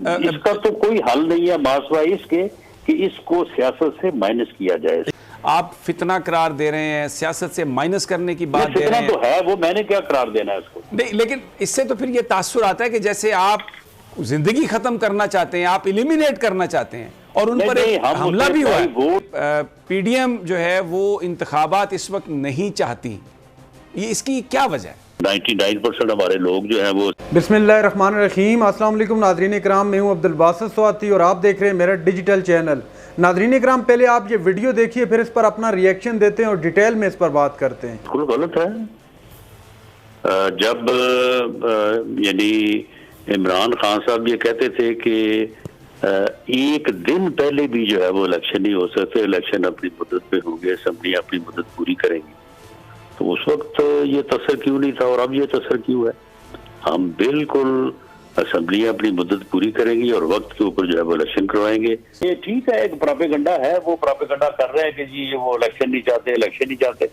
इसका तो कोई हल नहीं है मासवाई इसके कि इसको सियासत से माइनस किया जाए। आप फितना करार दे रहे हैं, सियासत से माइनस करने की बात दे रहे हैं। तो है वो, मैंने क्या करार देना है उसको? नहीं, लेकिन इससे तो फिर ये तासुर आता है कि जैसे आप जिंदगी खत्म करना चाहते हैं, आप इलिमिनेट करना चाहते हैं, और उन पर एक हमला भी हुआ है। पीडीएम जो है वो इंतखाबात इस वक्त नहीं चाहती, ये इसकी क्या वजह है? 99% हमारे लोग जो हैं वो। बिस्मिल्लाहिर्रहमानिर्रहीम। अस्सलाम वालेकुम नाज़रीन इकराम, मैं हूं अब्दुल बासित स्वाति और आप देख रहे हैं मेरा डिजिटल चैनल। नाज़रीन इकराम, पहले आप ये वीडियो देखिए, फिर इस पर अपना रिएक्शन देते हैं और डिटेल में इस पर बात करते हैं। बिल्कुल गलत है। जब यानी इमरान खान साहब ये कहते थे कि एक दिन पहले भी जो है वो इलेक्शन नहीं हो सकते, इलेक्शन अपनी मुद्दत पे होंगे, असेंबली अपनी मुद्दत पूरी करेंगी, तो उस वक्त ये तसर क्यों नहीं था और अब ये तसर क्यों है? हम बिल्कुल असेंबली अपनी मुद्दत पूरी करेंगी और वक्त के ऊपर जो है वो इलेक्शन करवाएंगे। ये ठीक है, एक प्रोपेगेंडा है, वो प्रोपेगेंडा कर रहे हैं कि जी वो इलेक्शन नहीं चाहते, इलेक्शन नहीं चाहते।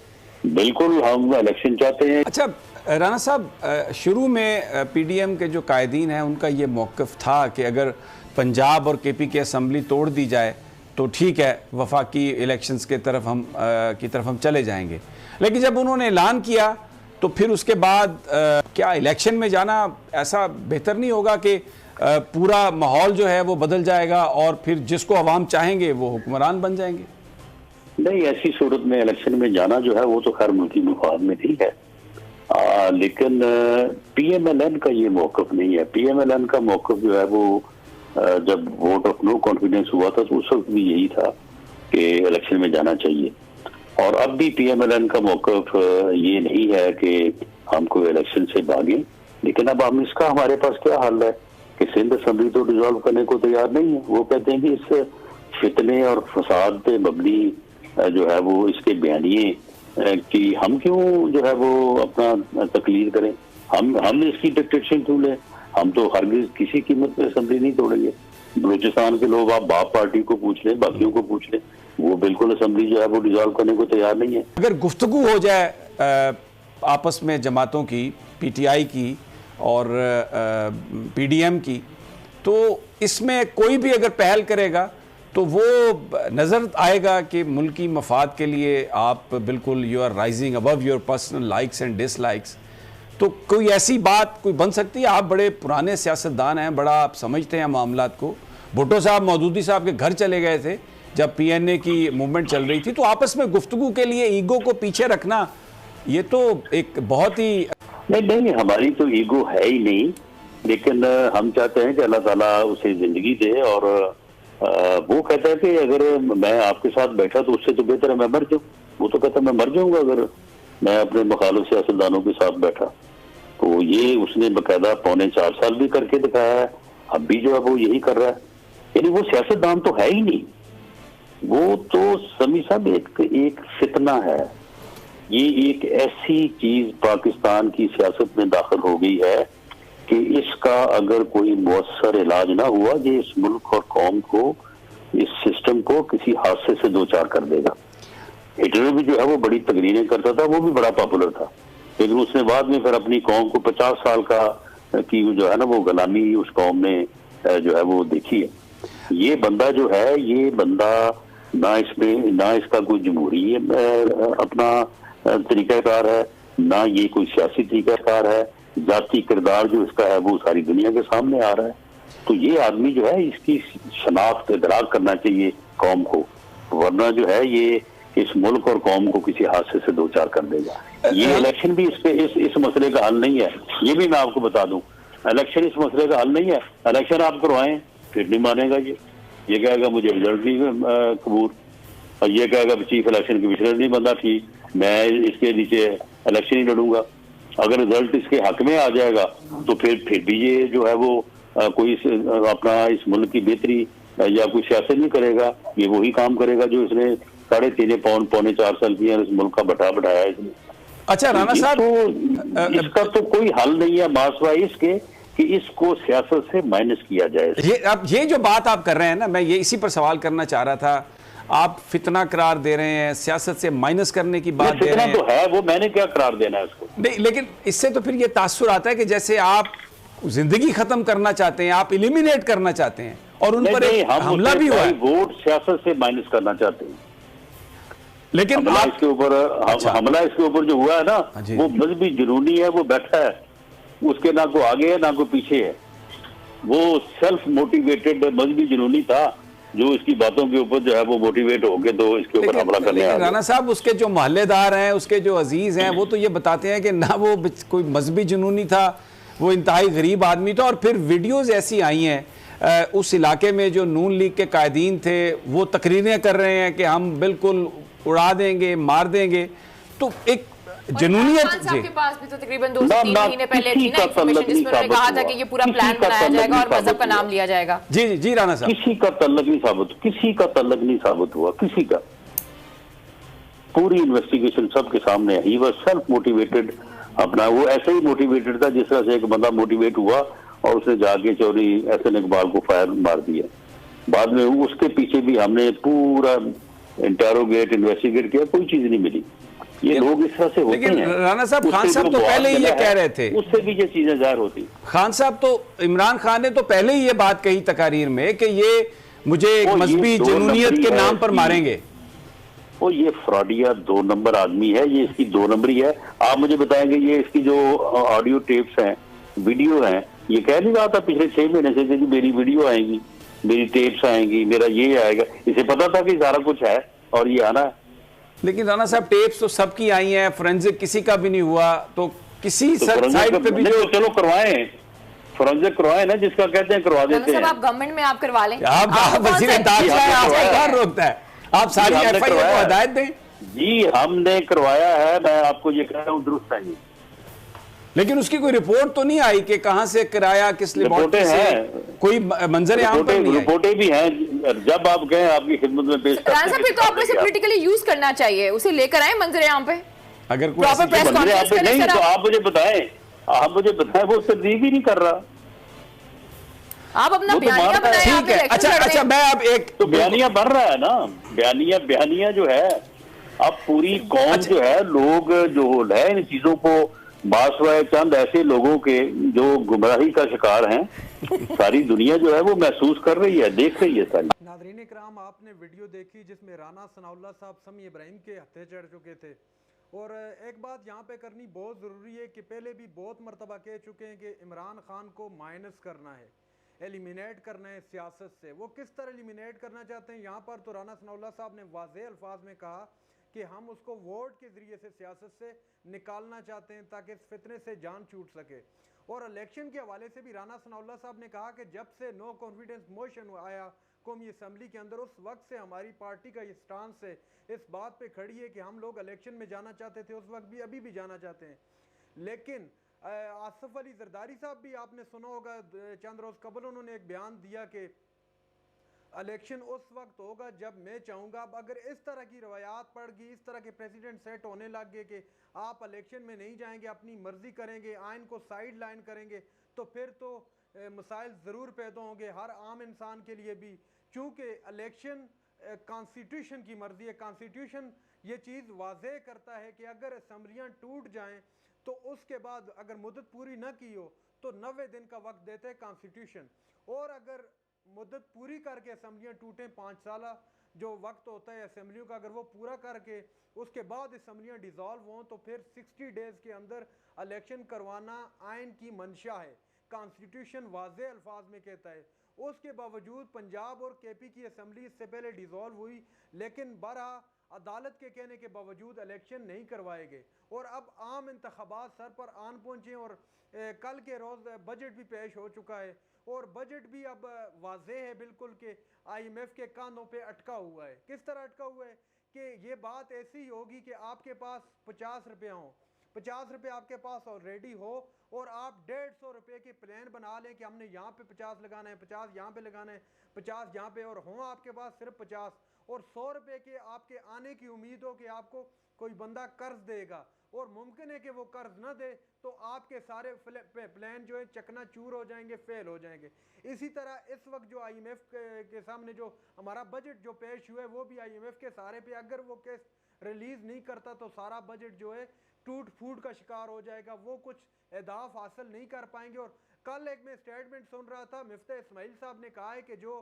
बिल्कुल हम इलेक्शन चाहते हैं। अच्छा राना साहब, शुरू में पीडीएम के जो कायदीन हैं उनका ये मौक़िफ़ था कि अगर पंजाब और केपी की असेंबली तोड़ दी जाए तो ठीक है, वफाकी इलेक्शंस की तरफ हम चले जाएंगे। लेकिन जब उन्होंने ऐलान किया तो फिर उसके बाद क्या इलेक्शन में जाना ऐसा बेहतर नहीं होगा कि पूरा माहौल जो है वो बदल जाएगा और फिर जिसको अवाम चाहेंगे वो हुक्मरान बन जाएंगे? नहीं, ऐसी सूरत में इलेक्शन में जाना जो है वो तो खैर मुल्की मफाद में ठीक है, लेकिन पीएमएलएन का ये मौक़िफ़ नहीं है। पीएमएलएन का मौक़िफ़ जो है वो जब वोट ऑफ नो कॉन्फिडेंस हुआ था तो उस वक्त भी यही था कि इलेक्शन में जाना चाहिए, और अब भी पीएमएलएन का मौक़िफ़ ये नहीं है कि हम कोई इलेक्शन से भागें। लेकिन अब हम इसका हमारे पास क्या हल है कि सिंध असेंबली तो डिसॉल्व करने को तैयार नहीं है। वो कहते हैं कि इस फितने और फसाद पे मबनी जो है वो इसके बयानिए कि हम क्यों जो है वो अपना तकलीद करें, हम इसकी डिक्टेशन क्यों लें? हम तो हरगिज़ किसी कीमत पे असेंबली नहीं तोड़ेंगे। बलूचिस्तान के लोग, आप बाप पार्टी को पूछ लें, बाकियों को पूछ लें, वो बिल्कुल असेंबली जो है वो डिसॉल्व करने को तैयार नहीं है। अगर गुफ्तगू हो जाए आपस में जमातों की, पीटीआई की और पीडीएम की, तो इसमें कोई भी अगर पहल करेगा तो वो नज़र आएगा कि मुल्की मफाद के लिए आप बिल्कुल you are rising above your personal likes and dislikes. तो कोई ऐसी बात कोई बन सकती है? आप बड़े पुराने सियासतदान हैं, बड़ा आप समझते हैं मामलात को। भुट्टो साहब मौदूदी साहब के घर चले गए थे जब पीएनए की मूवमेंट चल रही थी, तो आपस में गुफ्तगू के लिए ईगो को पीछे रखना ये तो एक बहुत ही नहीं, हमारी तो ईगो है ही नहीं, लेकिन हम चाहते हैं कि अल्लाह ताला उसे जिंदगी दे, और वो कहता है कि अगर मैं आपके साथ बैठा तो उससे तो बेहतर है मैं मर जाऊँ। वो तो कहता है मैं मर जाऊंगा अगर मैं अपने मुखालिफ सियासतदानों के साथ बैठा। तो ये उसने बाकायदा 4.25 साल भी करके दिखाया है, अब भी जो है वो यही कर रहा है। यानी वो सियासतदान तो है ही नहीं, वो तो समी साहब एक फितना है। ये एक ऐसी चीज पाकिस्तान की सियासत में दाखिल हो गई है कि इसका अगर कोई मौसर इलाज ना हुआ, ये इस मुल्क और कौम को, इस सिस्टम को किसी हादसे से दो चार कर देगा। हिटलर भी जो है वो बड़ी तकरीरें करता था, वो भी बड़ा पॉपुलर था, लेकिन उसने बाद में फिर अपनी कौम को 50 साल का की जो है ना वो गुलामी उस कौम ने जो है वो देखी है। ये बंदा जो है, ये बंदा ना इसका कोई जमहूरी अपना तरीकाकार है, ना ये कोई सियासी तरीकाकार है। जाती किरदार जो इसका है वो सारी दुनिया के सामने आ रहा है। तो ये आदमी जो है इसकी शनाख्त इदराक करना चाहिए कौम को, वरना जो है ये इस मुल्क और कौम को किसी हादसे से दो चार कर देगा। ये इलेक्शन भी इस मसले का हल नहीं है, ये भी मैं आपको बता दूं। इलेक्शन इस मसले का हल नहीं है। इलेक्शन आप करवाएं फिर नहीं मानेगा, ये कहेगा मुझे रिजल्ट नहीं कबूल, और ये कहेगा चीफ इलेक्शन कमिश्नर नहीं बंदा ठीक, मैं इसके नीचे इलेक्शन ही लड़ूंगा। अगर रिजल्ट इसके हक में आ जाएगा तो फिर भी ये जो है वो कोई अपना इस मुल्क की बेहतरी या कोई सियासत नहीं करेगा, ये वही काम करेगा जो इसने 3.5 पौने 4 साल किया इस मुल्क का बढ़ाया इसने। अच्छा राना साहब, तो इसका तो कोई हल नहीं है मासवाई इसके कि इसको सियासत से माइनस किया जाए। ये जो बात आप कर रहे हैं ना, मैं ये इसी पर सवाल करना चाह रहा था। आप फितना करार दे रहे हैं, सियासत से माइनस करने की बात दे रहे हैं। तो है वो, मैंने क्या करार देना है इसको? नहीं, लेकिन इससे तो फिर ये तासुर आता है कि जैसे आप जिंदगी खत्म करना चाहते हैं, आप इलिमिनेट करना चाहते हैं, और उन पर एक हमला भी हुआ है। वोट सियासत से माइनस करना चाहते हैं, लेकिन हमला इसके ऊपर, हमला इसके ऊपर जो हुआ है ना, वो मजहबी जुनूनी है, वो बैठा है, उसके ना कोई आगे है ना कोई पीछे है, वो सेल्फ मोटिवेटेड मजहबी जुनूनी था जो इसकी बातों के ऊपर जो है वो मोटिवेट हो गए तो इसके ऊपर हमला करने आ गए। राना साहब, उसके जो मोहल्लेदार हैं, उसके जो अजीज हैं, वो तो ये बताते हैं कि ना वो कोई मजहबी जुनूनी था, वो इंतहाई गरीब आदमी था। और फिर वीडियोस ऐसी आई हैं उस इलाके में जो नून लीग के कायदीन थे वो तकरीरें कर रहे हैं कि हम बिल्कुल उड़ा देंगे, मार देंगे। तो एक जुनूनियत के पास भी तो तकरीबन 2 से 3 महीने पहले थी ना इंफॉर्मेशन, जिसमें उन्होंने कहा था कि ये पूरा प्लान बनाया जाएगा और मजहब का नाम लिया जाएगा। जी जी जी राना साहब, किसी का तल्लक नहीं साबित, किसी का तल्लक नहीं साबित हुआ, किसी का। पूरी इन्वेस्टिगेशन सबके सामने है। ही वाज सेल्फ मोटिवेटेड, अपना वो ऐसे ही मोटिवेटेड था जिस तरह से एक बंदा मोटिवेट हुआ और उसने जाके चोरी एहसन इकबाल को फायर मार दिया। बाद में उसके पीछे भी हमने पूरा इंटेरोगेट इन्वेस्टिगेट किया, कोई चीज नहीं मिली। ये लोग इस तरह से होते हैं। लेकिन राना साहब, खान साहब तो पहले ही ये कह रहे थे, उससे भी ये चीजें जाहिर होती। खान साहब तो, इमरान खान ने तो पहले ही ये बात कही तकारीर में कि ये मुझे एक मजहबी जुनूनियत के नाम पर मारेंगे। वो ये फ्रॉडिया 2 नंबर आदमी है, ये इसकी 2 नंबरी है। आप मुझे बताएंगे ये इसकी जो ऑडियो टेप्स हैं, वीडियो हैं, ये कह नहीं रहा था पिछले 6 महीने से कि मेरी वीडियो आएगी, मेरी टेप्स आएंगी, मेरा ये आएगा। इसे पता था कि सारा कुछ है और ये आना है। लेकिन राना साहब, टेप्स तो सबकी आई हैं, फोरेंसिक किसी का भी नहीं हुआ, तो किसी साइड पे भी जो चलो करवाएं, फोरेंसिक करवाएं ना, जिसका कहते हैं करवा देते हैं। आप गवर्नमेंट में आप करवा लें, आप वज़ीर दाखिला है, आपको कौन रोकता है? आप सारी एफआईआर को हदायत दें। जी हमने करवाया है, मैं आपको ये कह रहा हूँ, दुरुस्त है। लेकिन उसकी कोई रिपोर्ट तो नहीं आई कि कहां से कराया, किस लेबोरेटरी से, कोई मंजर आम पर नहीं है। रिपोर्टें भी हैं, जब आप गए आपकी खिदमत में पेश करते हैं। फिर तो आपको इसे पॉलिटिकली यूज करना चाहिए, उसे लेकर आए मंजर आम पे। अगर कोई प्रॉपर प्रेस कॉन्फ्रेंस करें नहीं तो आप मुझे बताएं, वो तस्दीक ही नहीं कर रहा। आप अपना बयानिया बनाएं। ठीक है, अच्छा मैं अब एक तो बयानिया बन रहा है ना, बयानिया जो है, अब पूरी कौम जो है, लोग जो है इन चीजों को बासवाए चंद ऐसे लोगों के जो गुमराही का शिकार हैं, सारी दुनिया जो है वो महसूस कर रही है, देख रही है सारी। नाज़रीन इकराम, आपने वीडियो देखी जिसमें राना सनाउल्लाह साहब समी इब्राहिम के हत्थे चढ़ चुके थे। और एक बात यहाँ पे करनी बहुत ज़रूरी है कि पहले भी बहुत मरतबा कह चुके हैं कि इमरान खान को माइनस करना है, एलिमिनेट करना है सियासत से। वो किस तरह एलिमिनेट करना चाहते हैं, यहाँ पर तो राना सनाउल्लाह साहब ने वाज़ेह अल्फाज में कहा कि हम उसको वोट के ज़रिए से सियासत से निकालना चाहते हैं ताकि इस फितने से जान छूट सके। और इलेक्शन के हवाले से भी राना सनाउल्लाह साहब ने कहा कि जब से नो कॉन्फिडेंस मोशन आया कौमी असम्बली के अंदर, उस वक्त से हमारी पार्टी का ये स्टांस है, इस बात पे खड़ी है कि हम लोग इलेक्शन में जाना चाहते थे उस वक्त भी, अभी भी जाना चाहते हैं। लेकिन आसिफ अली जरदारी साहब भी आपने सुना होगा, चंद रोज़ कबल उन्होंने एक बयान दिया कि इलेक्शन उस वक्त होगा जब मैं चाहूँगा। अब अगर इस तरह की रवायात पड़ गई, इस तरह के प्रेसिडेंट सेट होने लग गए कि आप इलेक्शन में नहीं जाएंगे, अपनी मर्जी करेंगे, आइन को साइड लाइन करेंगे, तो फिर तो मसाइल ज़रूर पैदा होंगे हर आम इंसान के लिए भी। चूँकि इलेक्शन कॉन्स्टिट्यूशन की मर्जी है, कॉन्स्टिट्यूशन ये चीज़ वाज़ेह करता है कि अगर असम्बलियाँ टूट जाएँ तो उसके बाद अगर मुद्दत पूरी न की हो तो 90 दिन का वक्त देते हैं कॉन्स्टिट्यूशन। और अगर मुद्दत पूरी करके असम्बलियाँ टूटें, 5 साल जो वक्त होता है असम्बलियों का, अगर वो पूरा करके उसके बाद असम्बलियाँ डिज़ोल्व हों तो फिर 60 डेज़ के अंदर इलेक्शन करवाना आइन की मंशा है, कॉन्स्टिट्यूशन वाज़ेह अल्फाज में कहता है। उसके बावजूद पंजाब और केपी की असम्बली इससे पहले डिज़ोल्व हुई, लेकिन बरा अदालत के कहने के बावजूद इलेक्शन नहीं करवाए गए। और अब आम इंतखाबात सर पर आन पहुँचे और कल के रोज़ बजट भी पेश हो चुका है और बजट भी अब वाज़ेह है बिल्कुल कि IMF के कानों पे अटका हुआ है। किस तरह अटका हुआ है कि ये बात ऐसी होगी कि आपके पास 50 रुपया हो, 50 रुपये आपके पास ऑलरेडी हो और आप 150 रुपये के प्लान बना लें कि हमने यहाँ पे 50 लगाना है, 50 यहाँ पे लगाना है, 50 यहाँ पे, और हों आपके पास सिर्फ 50 और 100 रुपये के आपके आने की उम्मीद हो कि आपको कोई बंदा कर्ज देगा और मुमकिन है कि वो कर्ज ना दे तो आपके सारे प्लान जो है चकनाचूर हो जाएंगे, फेल हो जाएंगे। इसी तरह इस वक्त जो IMF के सामने जो हमारा बजट जो पेश हुआ है वो भी IMF के सहारे पे, अगर वो केस रिलीज़ नहीं करता तो सारा बजट जो है टूट फूट का शिकार हो जाएगा, वो कुछ अहदाफ हासिल नहीं कर पाएंगे और कल एक मैं स्टेटमेंट सुन रहा था, मिफ्ता इस्माइल साहब ने कहा है कि जो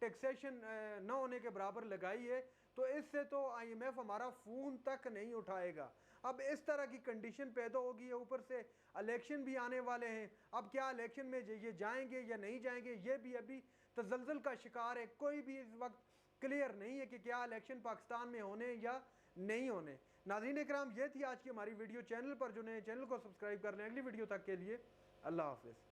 टैक्सेशन न होने के बराबर लगाई है तो इससे तो IMF हमारा फ़ोन तक नहीं उठाएगा। अब इस तरह की कंडीशन पैदा होगी है, ऊपर से इलेक्शन भी आने वाले हैं। अब क्या इलेक्शन में ये जाएंगे या नहीं जाएंगे, ये भी अभी तसलसल का शिकार है। कोई भी इस वक्त क्लियर नहीं है कि क्या इलेक्शन पाकिस्तान में होने या नहीं होने। नाज़रीन इकराम, ये थी आज की हमारी वीडियो। चैनल पर जो नए चैनल को सब्सक्राइब कर लें। अगली वीडियो तक के लिए अल्लाह हाफ़िज़।